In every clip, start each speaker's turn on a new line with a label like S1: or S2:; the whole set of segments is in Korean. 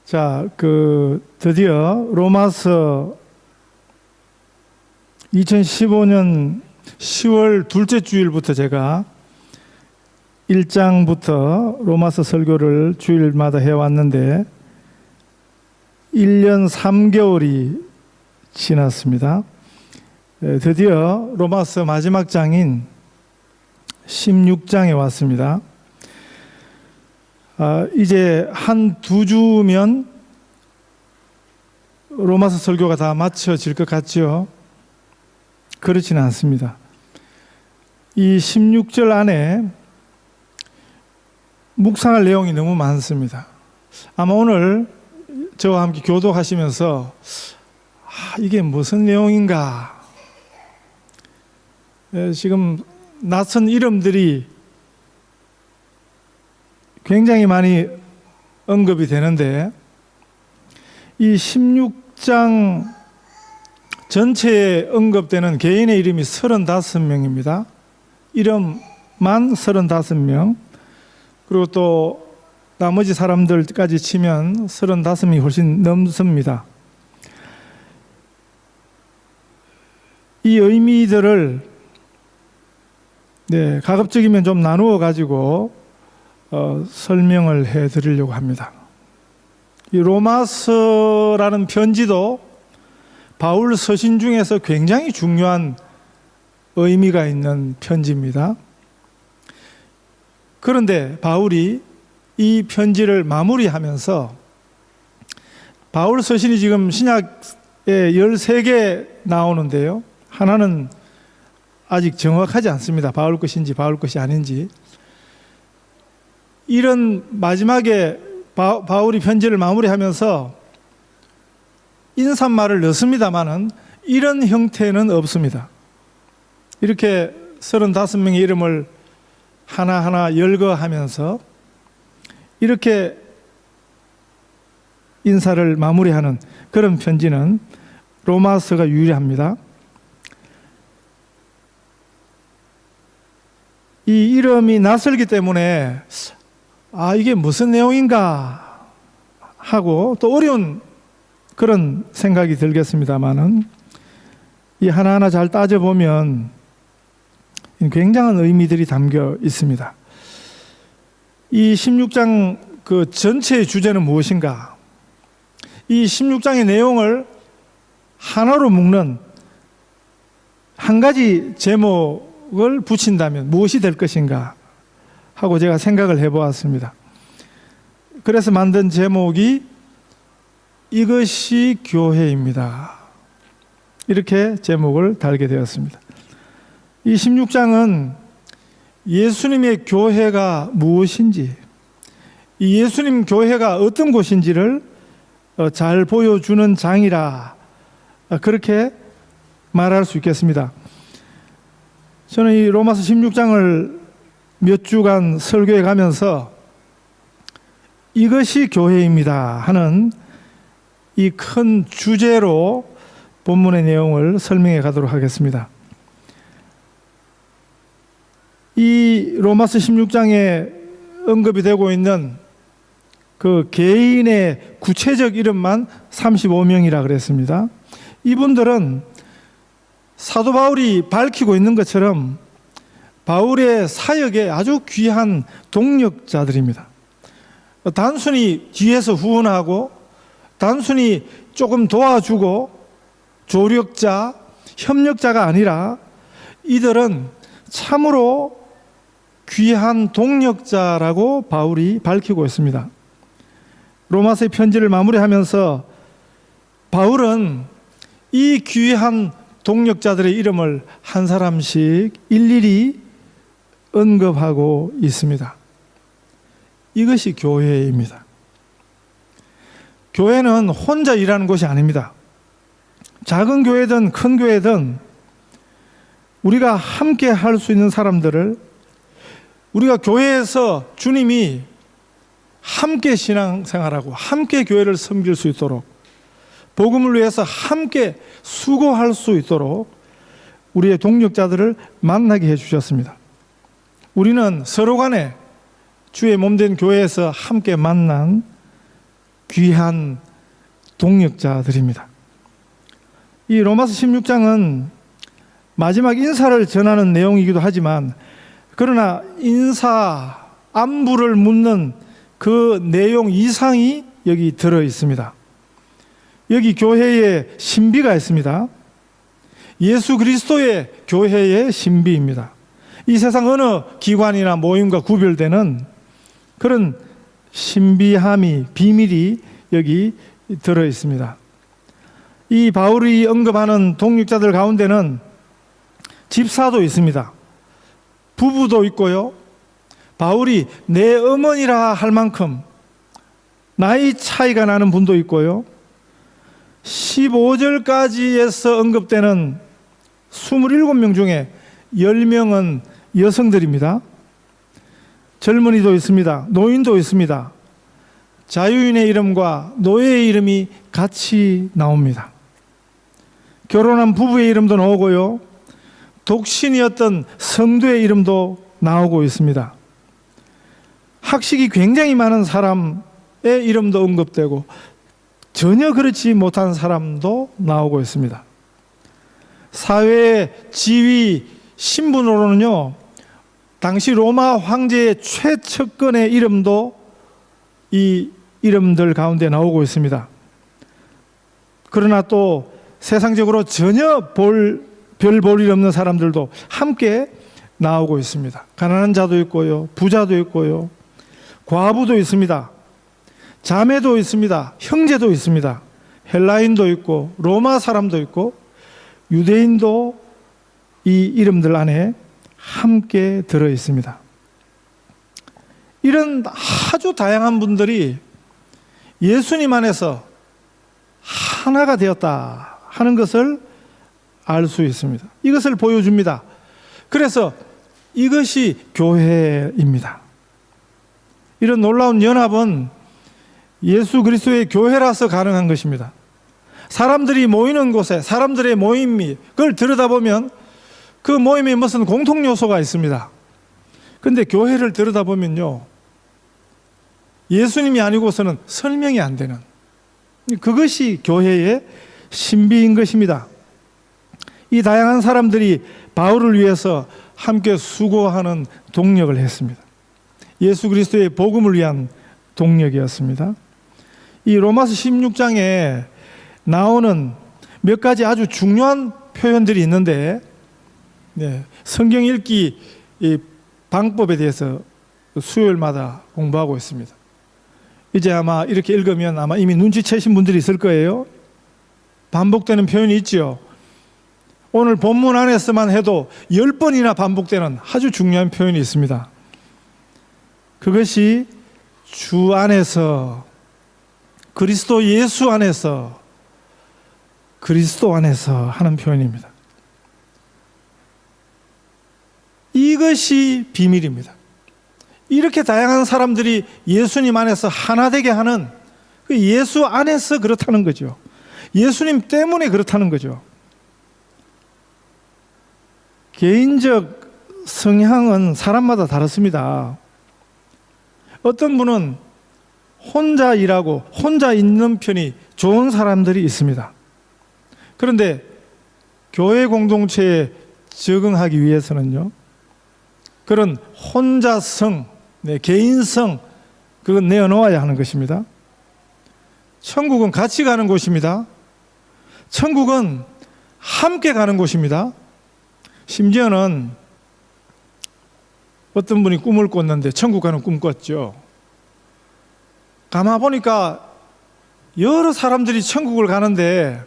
S1: 자, 드디어 로마서 2015년 10월 둘째 주일부터 제가 1장부터 로마서 설교를 주일마다 해왔는데 1년 3개월이 지났습니다. 드디어 로마서 마지막 장인 16장에 왔습니다. 이제 한 2주면 로마서 설교가 다 마쳐질 것 같죠? 그렇지는 않습니다. 이 16절 안에 묵상할 내용이 너무 많습니다. 아마 오늘 저와 함께 교독하시면서 이게 무슨 내용인가? 지금 낯선 이름들이 굉장히 많이 언급이 되는데 이 16장 전체에 언급되는 개인의 이름이 35명입니다. 이름만 35명, 그리고 또 나머지 사람들까지 치면 35명이 훨씬 넘습니다. 이 의미들을 가급적이면 좀 나누어 가지고 설명을 해 드리려고 합니다. 이 로마서라는 편지도 바울 서신 중에서 굉장히 중요한 의미가 있는 편지입니다. 그런데 바울이 이 편지를 마무리하면서 바울 서신이 지금 신약에 13개 나오는데요. 하나는 아직 정확하지 않습니다. 바울 것인지 바울 것이 아닌지. 이런 마지막에 바울이 편지를 마무리하면서 인사말을 넣습니다마는 이런 형태는 없습니다. 이렇게 35명의 이름을 하나하나 열거하면서 이렇게 인사를 마무리하는 그런 편지는 로마서가 유일합니다. 이 이름이 낯설기 때문에 이게 무슨 내용인가 하고 또 어려운 그런 생각이 들겠습니다만은 이 하나하나 잘 따져보면 굉장한 의미들이 담겨 있습니다. 이 16장 전체의 주제는 무엇인가? 이 16장의 내용을 하나로 묶는 한 가지 제목을 붙인다면 무엇이 될 것인가 하고 제가 생각을 해보았습니다. 그래서 만든 제목이 이것이 교회입니다. 이렇게 제목을 달게 되었습니다. 이 16장은 예수님의 교회가 무엇인지, 이 예수님 교회가 어떤 곳인지를 잘 보여주는 장이라 그렇게 말할 수 있겠습니다. 저는 이 로마서 16장을 몇 주간 설교해 가면서 이것이 교회입니다 하는 이 큰 주제로 본문의 내용을 설명해 가도록 하겠습니다. 이 로마서 16장에 언급이 되고 있는 그 개인의 구체적 이름만 35명이라 그랬습니다. 이분들은 사도 바울이 밝히고 있는 것처럼 바울의 사역에 아주 귀한 동력자들입니다. 단순히 뒤에서 후원하고 단순히 조금 도와주고 조력자, 협력자가 아니라 이들은 참으로 귀한 동력자라고 바울이 밝히고 있습니다. 로마서의 편지를 마무리하면서 바울은 이 귀한 동력자들의 이름을 한 사람씩 일일이 언급하고 있습니다. 이것이 교회입니다. 교회는 혼자 일하는 곳이 아닙니다. 작은 교회든 큰 교회든 우리가 함께 할 수 있는 사람들을 우리가 교회에서 주님이 함께 신앙생활하고 함께 교회를 섬길 수 있도록 복음을 위해서 함께 수고할 수 있도록 우리의 동력자들을 만나게 해주셨습니다. 우리는 서로 간에 주의 몸된 교회에서 함께 만난 귀한 동역자들입니다. 이 로마서 16장은 마지막 인사를 전하는 내용이기도 하지만, 그러나 인사 안부를 묻는 그 내용 이상이 여기 들어 있습니다. 여기 교회의 신비가 있습니다. 예수 그리스도의 교회의 신비입니다. 이 세상 어느 기관이나 모임과 구별되는 그런 신비함이, 비밀이 여기 들어 있습니다. 이 바울이 언급하는 동역자들 가운데는 집사도 있습니다. 부부도 있고요. 바울이 내 어머니라 할 만큼 나이 차이가 나는 분도 있고요. 15절까지에서 언급되는 27명 중에 10명은 여성들입니다. 젊은이도 있습니다. 노인도 있습니다. 자유인의 이름과 노예의 이름이 같이 나옵니다. 결혼한 부부의 이름도 나오고요. 독신이었던 성도의 이름도 나오고 있습니다. 학식이 굉장히 많은 사람의 이름도 언급되고 전혀 그렇지 못한 사람도 나오고 있습니다. 사회의 지위, 신분으로는요, 당시 로마 황제의 최측근의 이름도 이 이름들 가운데 나오고 있습니다. 그러나 또 세상적으로 전혀 별 볼 일 없는 사람들도 함께 나오고 있습니다. 가난한 자도 있고요, 부자도 있고요, 과부도 있습니다. 자매도 있습니다. 형제도 있습니다. 헬라인도 있고 로마 사람도 있고 유대인도 이 이름들 안에 함께 들어 있습니다. 이런 아주 다양한 분들이 예수님 안에서 하나가 되었다 하는 것을 알 수 있습니다. 이것을 보여줍니다. 그래서 이것이 교회입니다. 이런 놀라운 연합은 예수 그리스도의 교회라서 가능한 것입니다. 사람들이 모이는 곳에 사람들의 모임이, 그걸 들여다보면 그 모임에 무슨 공통 요소가 있습니다. 그런데 교회를 들여다보면요, 예수님이 아니고서는 설명이 안 되는, 그것이 교회의 신비인 것입니다. 이 다양한 사람들이 바울을 위해서 함께 수고하는 동력을 했습니다. 예수 그리스도의 복음을 위한 동력이었습니다. 이 로마서 16장에 나오는 몇 가지 아주 중요한 표현들이 있는데, 성경 읽기 방법에 대해서 수요일마다 공부하고 있습니다. 이제 아마 이렇게 읽으면 아마 이미 눈치채신 분들이 있을 거예요. 반복되는 표현이 있죠. 오늘 본문 안에서만 해도 10번이나 반복되는 아주 중요한 표현이 있습니다. 그것이 주 안에서, 그리스도 예수 안에서, 그리스도 안에서 하는 표현입니다. 이것이 비밀입니다. 이렇게 다양한 사람들이 예수님 안에서 하나 되게 하는, 그 예수 안에서 그렇다는 거죠. 예수님 때문에 그렇다는 거죠. 개인적 성향은 사람마다 다릅니다. 어떤 분은 혼자 일하고 혼자 있는 편이 좋은 사람들이 있습니다. 그런데 교회 공동체에 적응하기 위해서는요, 그런 혼자성, 개인성, 그건 내어놓아야 하는 것입니다. 천국은 같이 가는 곳입니다. 천국은 함께 가는 곳입니다. 심지어는 어떤 분이 꿈을 꿨는데 천국 가는 꿈 꿨죠. 가만 보니까 여러 사람들이 천국을 가는데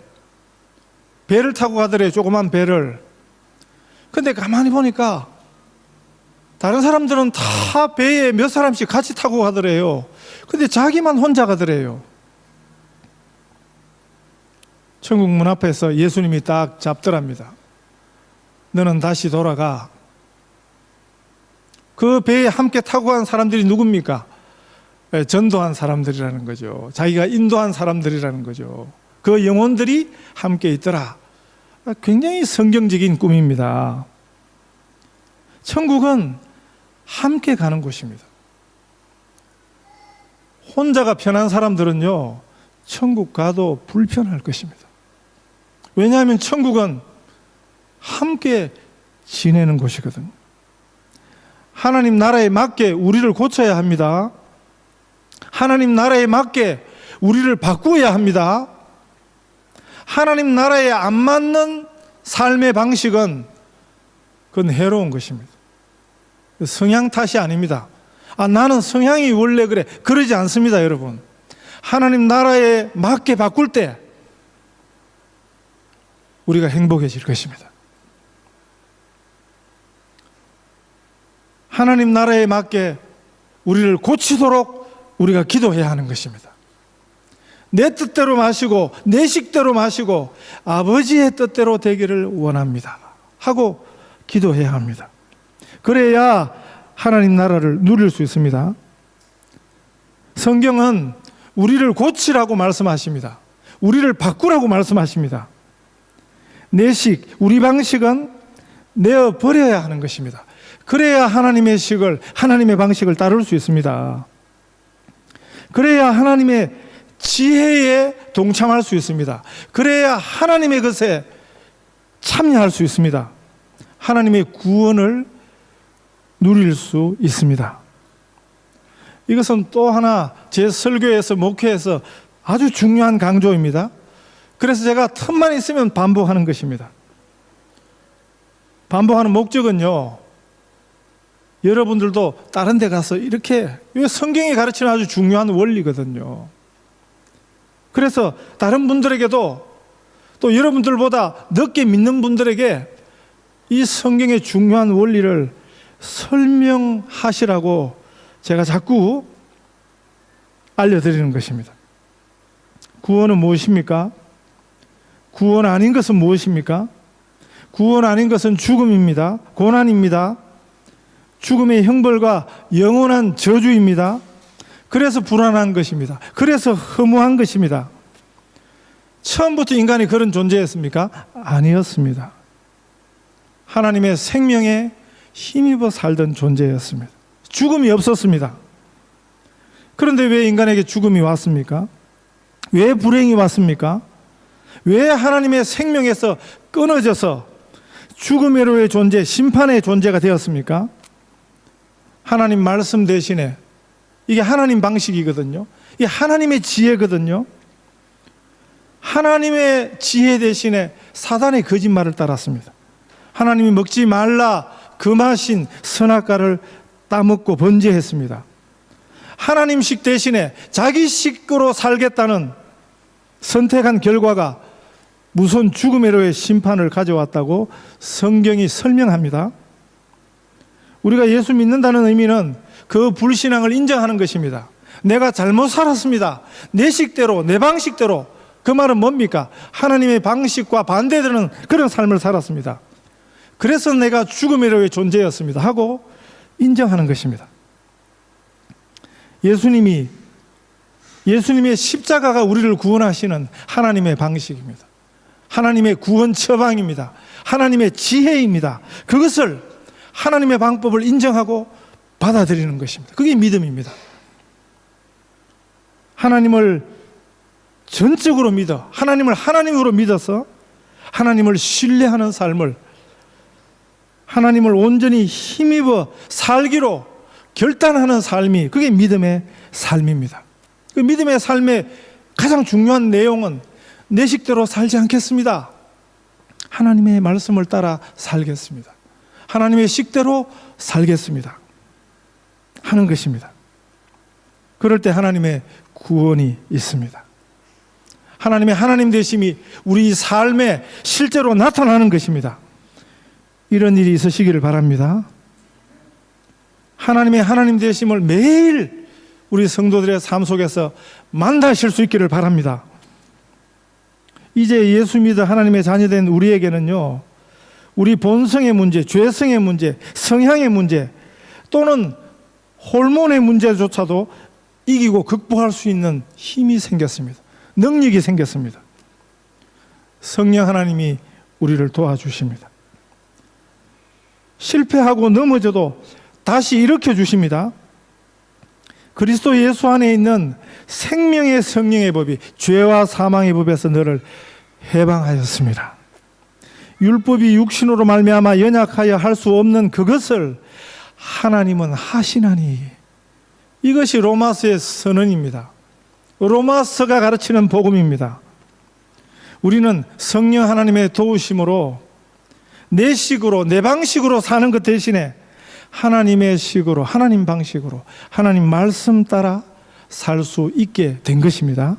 S1: 배를 타고 가더래요. 조그만 배를. 근데 가만히 보니까 다른 사람들은 다 배에 몇 사람씩 같이 타고 가더래요. 근데 자기만 혼자 가더래요. 천국 문 앞에서 예수님이 딱 잡더랍니다. 너는 다시 돌아가. 그 배에 함께 타고 간 사람들이 누굽니까? 전도한 사람들이라는 거죠. 자기가 인도한 사람들이라는 거죠. 그 영혼들이 함께 있더라. 굉장히 성경적인 꿈입니다. 천국은 함께 가는 곳입니다. 혼자가 편한 사람들은요, 천국 가도 불편할 것입니다. 왜냐하면 천국은 함께 지내는 곳이거든요. 하나님 나라에 맞게 우리를 고쳐야 합니다. 하나님 나라에 맞게 우리를 바꾸어야 합니다. 하나님 나라에 안 맞는 삶의 방식은 그건 해로운 것입니다. 성향 탓이 아닙니다. 나는 성향이 원래 그래. 그러지 않습니다, 여러분. 하나님 나라에 맞게 바꿀 때 우리가 행복해질 것입니다. 하나님 나라에 맞게 우리를 고치도록 우리가 기도해야 하는 것입니다. 내 뜻대로 마시고 내 식대로 마시고 아버지의 뜻대로 되기를 원합니다 하고 기도해야 합니다. 그래야 하나님 나라를 누릴 수 있습니다. 성경은 우리를 고치라고 말씀하십니다. 우리를 바꾸라고 말씀하십니다. 내 식, 우리 방식은 내어 버려야 하는 것입니다. 그래야 하나님의 식을, 하나님의 방식을 따를 수 있습니다. 그래야 하나님의 지혜에 동참할 수 있습니다. 그래야 하나님의 것에 참여할 수 있습니다. 하나님의 구원을 누릴 수 있습니다. 이것은 또 하나 제 설교에서 목회에서 아주 중요한 강조입니다. 그래서 제가 틈만 있으면 반복하는 것입니다. 반복하는 목적은요, 여러분들도 다른 데 가서 이렇게, 성경이 가르치는 아주 중요한 원리거든요. 그래서 다른 분들에게도 또 여러분들보다 늦게 믿는 분들에게 이 성경의 중요한 원리를 설명하시라고 제가 자꾸 알려드리는 것입니다. 구원은 무엇입니까? 구원 아닌 것은 무엇입니까? 구원 아닌 것은 죽음입니다. 고난입니다. 죽음의 형벌과 영원한 저주입니다. 그래서 불안한 것입니다. 그래서 허무한 것입니다. 처음부터 인간이 그런 존재였습니까? 아니었습니다. 하나님의 생명에 힘입어 살던 존재였습니다. 죽음이 없었습니다. 그런데 왜 인간에게 죽음이 왔습니까? 왜 불행이 왔습니까? 왜 하나님의 생명에서 끊어져서 죽음의 존재, 심판의 존재가 되었습니까? 하나님 말씀 대신에, 이게 하나님 방식이거든요. 이게 하나님의 지혜거든요. 하나님의 지혜 대신에 사단의 거짓말을 따랐습니다. 하나님이 먹지 말라 금하신 선악과를 따먹고 번제했습니다. 하나님식 대신에 자기 식으로 살겠다는 선택한 결과가 무서운 죽음의 심판을 가져왔다고 성경이 설명합니다. 우리가 예수 믿는다는 의미는 그 불신앙을 인정하는 것입니다. 내가 잘못 살았습니다. 내 식대로, 내 방식대로. 그 말은 뭡니까? 하나님의 방식과 반대되는 그런 삶을 살았습니다. 그래서 내가 죽음의 존재였습니다 하고 인정하는 것입니다. 예수님의 십자가가 우리를 구원하시는 하나님의 방식입니다. 하나님의 구원 처방입니다. 하나님의 지혜입니다. 그것을 하나님의 방법을 인정하고 받아들이는 것입니다. 그게 믿음입니다. 하나님을 전적으로 믿어, 하나님을 하나님으로 믿어서 하나님을 신뢰하는 삶을, 하나님을 온전히 힘입어 살기로 결단하는 삶이, 그게 믿음의 삶입니다. 그 믿음의 삶의 가장 중요한 내용은 내 식대로 살지 않겠습니다. 하나님의 말씀을 따라 살겠습니다. 하나님의 식대로 살겠습니다 하는 것입니다. 그럴 때 하나님의 구원이 있습니다. 하나님의 하나님 되심이 우리 삶에 실제로 나타나는 것입니다. 이런 일이 있으시기를 바랍니다. 하나님의 하나님 되심을 매일 우리 성도들의 삶 속에서 만나실 수 있기를 바랍니다. 이제 예수 믿어 하나님의 자녀된 우리에게는요, 우리 본성의 문제, 죄성의 문제, 성향의 문제, 또는 호르몬의 문제조차도 이기고 극복할 수 있는 힘이 생겼습니다. 능력이 생겼습니다. 성령 하나님이 우리를 도와주십니다. 실패하고 넘어져도 다시 일으켜 주십니다. 그리스도 예수 안에 있는 생명의 성령의 법이 죄와 사망의 법에서 너를 해방하였습니다. 율법이 육신으로 말미암아 연약하여 할 수 없는 그것을 하나님은 하시나니. 이것이 로마서의 선언입니다. 로마서가 가르치는 복음입니다. 우리는 성령 하나님의 도우심으로 내 식으로, 내 방식으로 사는 것 대신에 하나님의 식으로, 하나님 방식으로, 하나님 말씀 따라 살 수 있게 된 것입니다.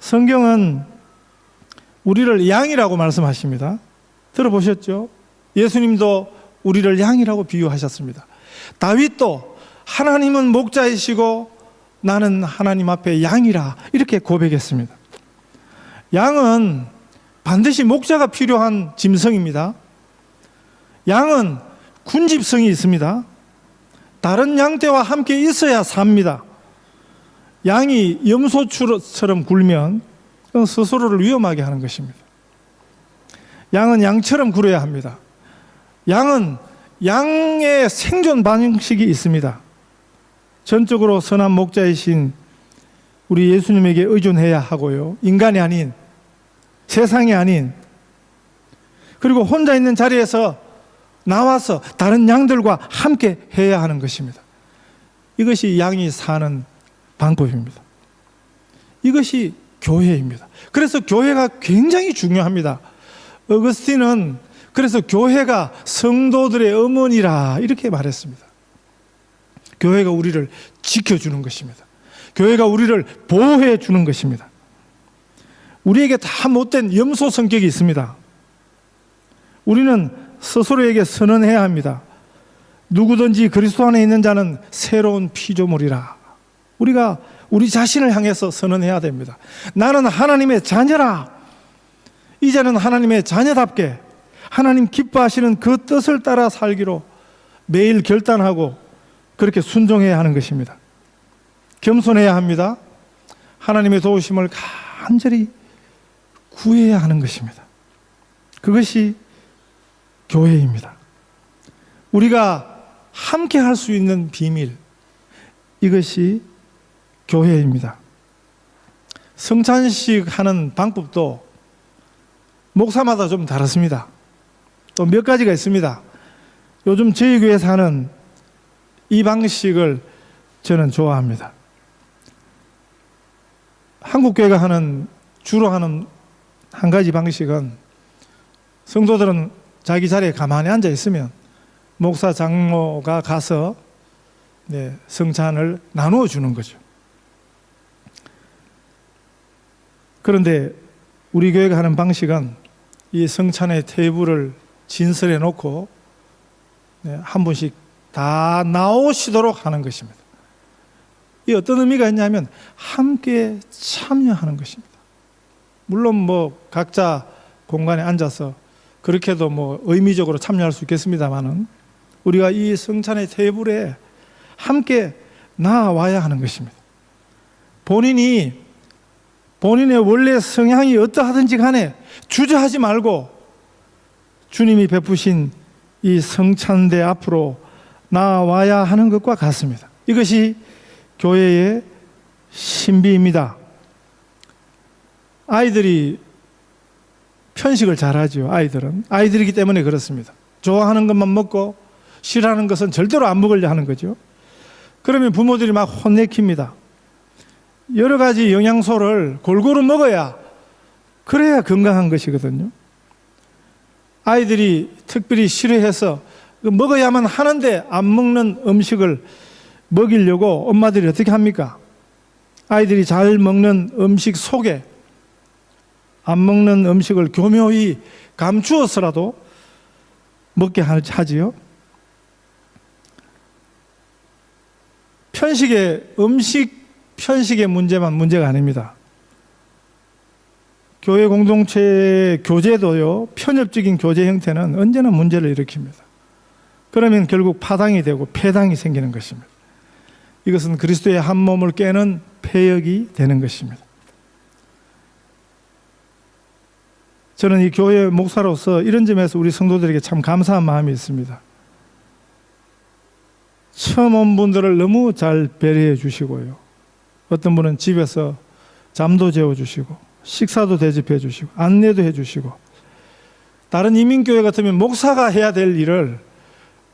S1: 성경은 우리를 양이라고 말씀하십니다. 들어보셨죠? 예수님도 우리를 양이라고 비유하셨습니다. 다윗도 하나님은 목자이시고 나는 하나님 앞에 양이라 이렇게 고백했습니다. 양은 반드시 목자가 필요한 짐승입니다. 양은 군집성이 있습니다. 다른 양떼와 함께 있어야 삽니다. 양이 염소처럼 굴면 스스로를 위험하게 하는 것입니다. 양은 양처럼 굴어야 합니다. 양은 양의 생존 방식이 있습니다. 전적으로 선한 목자이신 우리 예수님에게 의존해야 하고요. 인간이 아닌, 세상이 아닌, 그리고 혼자 있는 자리에서 나와서 다른 양들과 함께 해야 하는 것입니다. 이것이 양이 사는 방법입니다. 이것이 교회입니다. 그래서 교회가 굉장히 중요합니다. 어거스틴은 그래서 교회가 성도들의 어머니라 이렇게 말했습니다. 교회가 우리를 지켜주는 것입니다. 교회가 우리를 보호해 주는 것입니다. 우리에게 다 못된 염소 성격이 있습니다. 우리는 스스로에게 선언해야 합니다. 누구든지 그리스도 안에 있는 자는 새로운 피조물이라. 우리가 우리 자신을 향해서 선언해야 됩니다. 나는 하나님의 자녀라. 이제는 하나님의 자녀답게 하나님 기뻐하시는 그 뜻을 따라 살기로 매일 결단하고 그렇게 순종해야 하는 것입니다. 겸손해야 합니다. 하나님의 도우심을 간절히 구해야 하는 것입니다. 그것이 교회입니다. 우리가 함께 할 수 있는 비밀, 이것이 교회입니다. 성찬식 하는 방법도 목사마다 좀 다릅니다. 또 몇 가지가 있습니다. 요즘 저희 교회에서 하는 이 방식을 저는 좋아합니다. 한국 교회가 주로 하는 한 가지 방식은 성도들은 자기 자리에 가만히 앉아 있으면 목사 장로가 가서 성찬을 나누어 주는 거죠. 그런데 우리 교회가 하는 방식은 이 성찬의 테이블을 진설해 놓고 한 분씩 다 나오시도록 하는 것입니다. 이 어떤 의미가 있냐면 함께 참여하는 것입니다. 물론 각자 공간에 앉아서 그렇게도 의미적으로 참여할 수 있겠습니다만은 우리가 이 성찬의 테이블에 함께 나와야 하는 것입니다. 본인의 원래 성향이 어떠하든지 간에 주저하지 말고 주님이 베푸신 이 성찬대 앞으로 나와야 하는 것과 같습니다. 이것이 교회의 신비입니다. 아이들이 편식을 잘하죠. 아이들이기 때문에 그렇습니다. 좋아하는 것만 먹고 싫어하는 것은 절대로 안 먹으려 하는 거죠. 그러면 부모들이 막 혼내킵니다. 여러 가지 영양소를 골고루 먹어야 그래야 건강한 것이거든요. 아이들이 특별히 싫어해서 먹어야만 하는데 안 먹는 음식을 먹이려고 엄마들이 어떻게 합니까? 아이들이 잘 먹는 음식 속에 안 먹는 음식을 교묘히 감추어서라도 먹게 하지요. 음식 편식의 문제만 문제가 아닙니다. 교회 공동체의 교제도요, 편협적인 교제 형태는 언제나 문제를 일으킵니다. 그러면 결국 파당이 되고 폐당이 생기는 것입니다. 이것은 그리스도의 한 몸을 깨는 폐역이 되는 것입니다. 저는 이 교회 목사로서 이런 점에서 우리 성도들에게 참 감사한 마음이 있습니다. 처음 온 분들을 너무 잘 배려해 주시고요. 어떤 분은 집에서 잠도 재워주시고 식사도 대접해 주시고 안내도 해 주시고, 다른 이민교회 같으면 목사가 해야 될 일을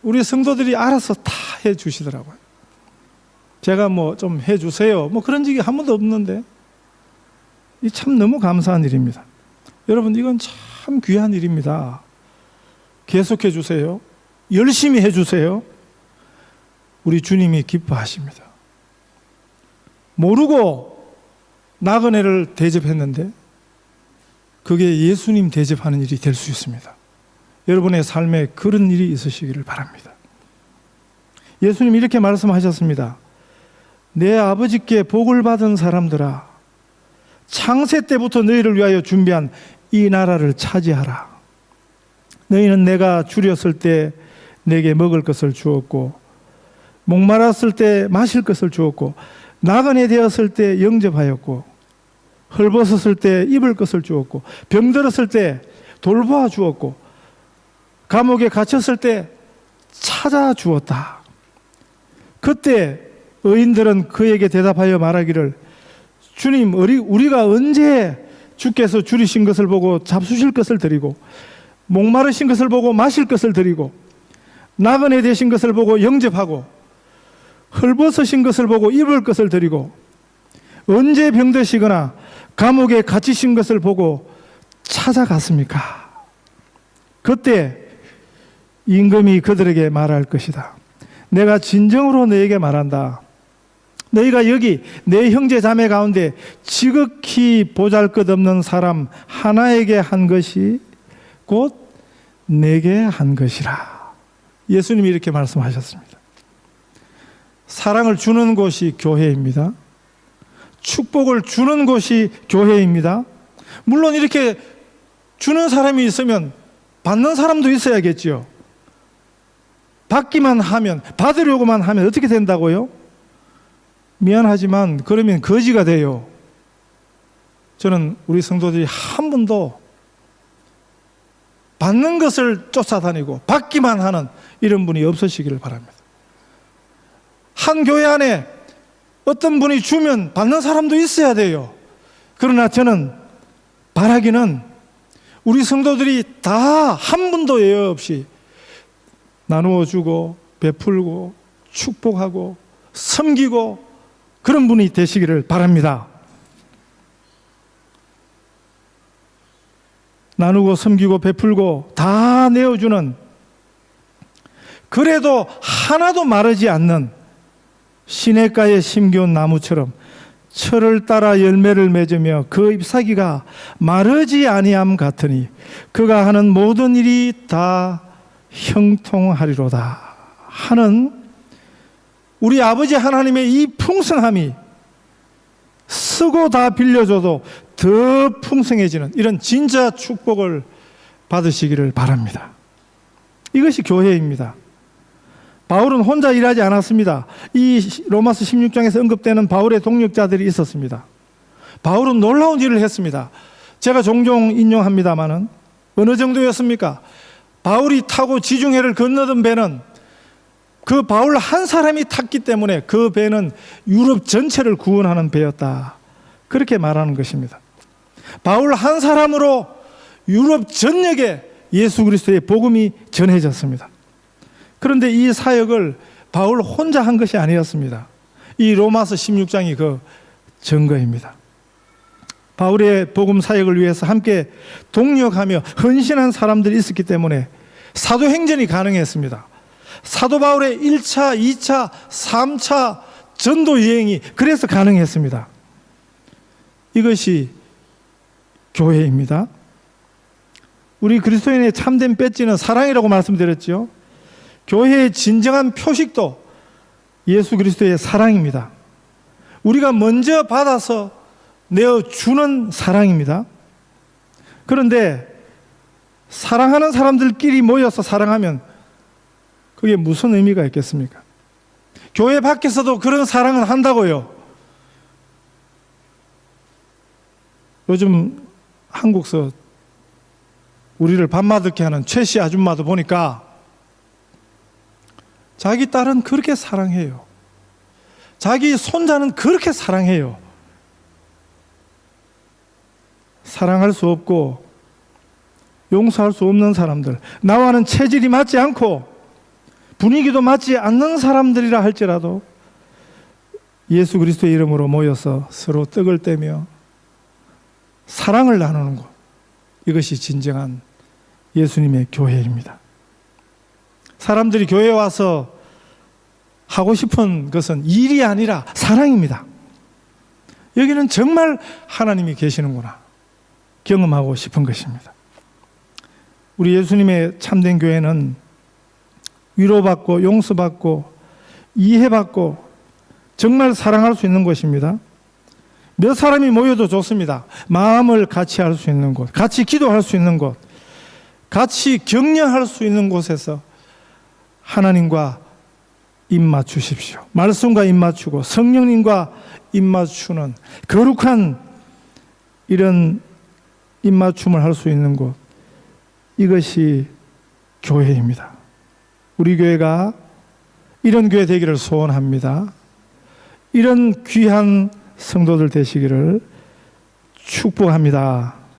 S1: 우리 성도들이 알아서 다 해 주시더라고요. 제가 뭐 좀 해 주세요 그런 적이 한 번도 없는데, 이 참 너무 감사한 일입니다. 여러분, 이건 참 귀한 일입니다. 계속해 주세요. 열심히 해 주세요. 우리 주님이 기뻐하십니다. 모르고 나그네를 대접했는데 그게 예수님 대접하는 일이 될 수 있습니다. 여러분의 삶에 그런 일이 있으시기를 바랍니다. 예수님 이렇게 말씀하셨습니다. 내 아버지께 복을 받은 사람들아, 창세 때부터 너희를 위하여 준비한 이 나라를 차지하라. 너희는 내가 줄였을 때 내게 먹을 것을 주었고, 목말랐을 때 마실 것을 주었고, 나그네 되었을 때 영접하였고, 헐벗었을 때 입을 것을 주었고, 병들었을 때 돌보아 주었고, 감옥에 갇혔을 때 찾아주었다. 그때 의인들은 그에게 대답하여 말하기를, 주님, 우리가 언제 주께서 줄이신 것을 보고 잡수실 것을 드리고, 목마르신 것을 보고 마실 것을 드리고, 나그네 되신 것을 보고 영접하고, 헐벗으신 것을 보고 입을 것을 드리고, 언제 병드시거나 감옥에 갇히신 것을 보고 찾아갔습니까? 그때 임금이 그들에게 말할 것이다. 내가 진정으로 너에게 말한다. 너희가 여기 내 형제 자매 가운데 지극히 보잘것없는 사람 하나에게 한 것이 곧 내게 한 것이라. 예수님이 이렇게 말씀하셨습니다. 사랑을 주는 곳이 교회입니다. 축복을 주는 곳이 교회입니다. 물론 이렇게 주는 사람이 있으면 받는 사람도 있어야겠죠. 받기만 하면, 받으려고만 하면 어떻게 된다고요? 미안하지만 그러면 거지가 돼요. 저는 우리 성도들이 한 번도 받는 것을 쫓아다니고 받기만 하는 이런 분이 없으시기를 바랍니다. 한 교회 안에 어떤 분이 주면 받는 사람도 있어야 돼요. 그러나 저는 바라기는 우리 성도들이 다 한 분도 예외 없이 나누어 주고 베풀고 축복하고 섬기고 그런 분이 되시기를 바랍니다. 나누고 섬기고 베풀고 다 내어주는, 그래도 하나도 마르지 않는 시냇가에 심겨온 나무처럼 철을 따라 열매를 맺으며 그 잎사귀가 마르지 아니함 같으니 그가 하는 모든 일이 다 형통하리로다 하는 우리 아버지 하나님의 이 풍성함이 쓰고 다 빌려줘도 더 풍성해지는 이런 진짜 축복을 받으시기를 바랍니다. 이것이 교회입니다. 바울은 혼자 일하지 않았습니다. 이 로마서 16장에서 언급되는 바울의 동력자들이 있었습니다. 바울은 놀라운 일을 했습니다. 제가 종종 인용합니다마는 어느 정도였습니까? 바울이 타고 지중해를 건너던 배는 그 바울 한 사람이 탔기 때문에 그 배는 유럽 전체를 구원하는 배였다. 그렇게 말하는 것입니다. 바울 한 사람으로 유럽 전역에 예수 그리스도의 복음이 전해졌습니다. 그런데 이 사역을 바울 혼자 한 것이 아니었습니다. 이 로마서 16장이 그 증거입니다. 바울의 복음 사역을 위해서 함께 동력하며 헌신한 사람들이 있었기 때문에 사도행전이 가능했습니다. 사도 바울의 1차, 2차, 3차 전도 여행이 그래서 가능했습니다. 이것이 교회입니다. 우리 그리스도인의 참된 배지는 사랑이라고 말씀드렸죠. 교회의 진정한 표식도 예수 그리스도의 사랑입니다. 우리가 먼저 받아서 내어주는 사랑입니다. 그런데 사랑하는 사람들끼리 모여서 사랑하면 그게 무슨 의미가 있겠습니까? 교회 밖에서도 그런 사랑은 한다고요. 요즘 한국서 우리를 밤마득해 하는 최씨 아줌마도 보니까 자기 딸은 그렇게 사랑해요. 자기 손자는 그렇게 사랑해요. 사랑할 수 없고 용서할 수 없는 사람들, 나와는 체질이 맞지 않고 분위기도 맞지 않는 사람들이라 할지라도 예수 그리스도의 이름으로 모여서 서로 떡을 떼며 사랑을 나누는 것, 이것이 진정한 예수님의 교회입니다. 사람들이 교회에 와서 하고 싶은 것은 일이 아니라 사랑입니다. 여기는 정말 하나님이 계시는구나 경험하고 싶은 것입니다. 우리 예수님의 참된 교회는 위로받고 용서받고 이해받고 정말 사랑할 수 있는 곳입니다. 몇 사람이 모여도 좋습니다. 마음을 같이 할 수 있는 곳, 같이 기도할 수 있는 곳, 같이 격려할 수 있는 곳에서 하나님과 입 맞추십시오. 말씀과 입 맞추고 성령님과 입 맞추는 거룩한 이런 입 맞춤을 할 수 있는 곳, 이것이 교회입니다. 우리 교회가 이런 교회 되기를 소원합니다. 이런 귀한 성도들 되시기를 축복합니다.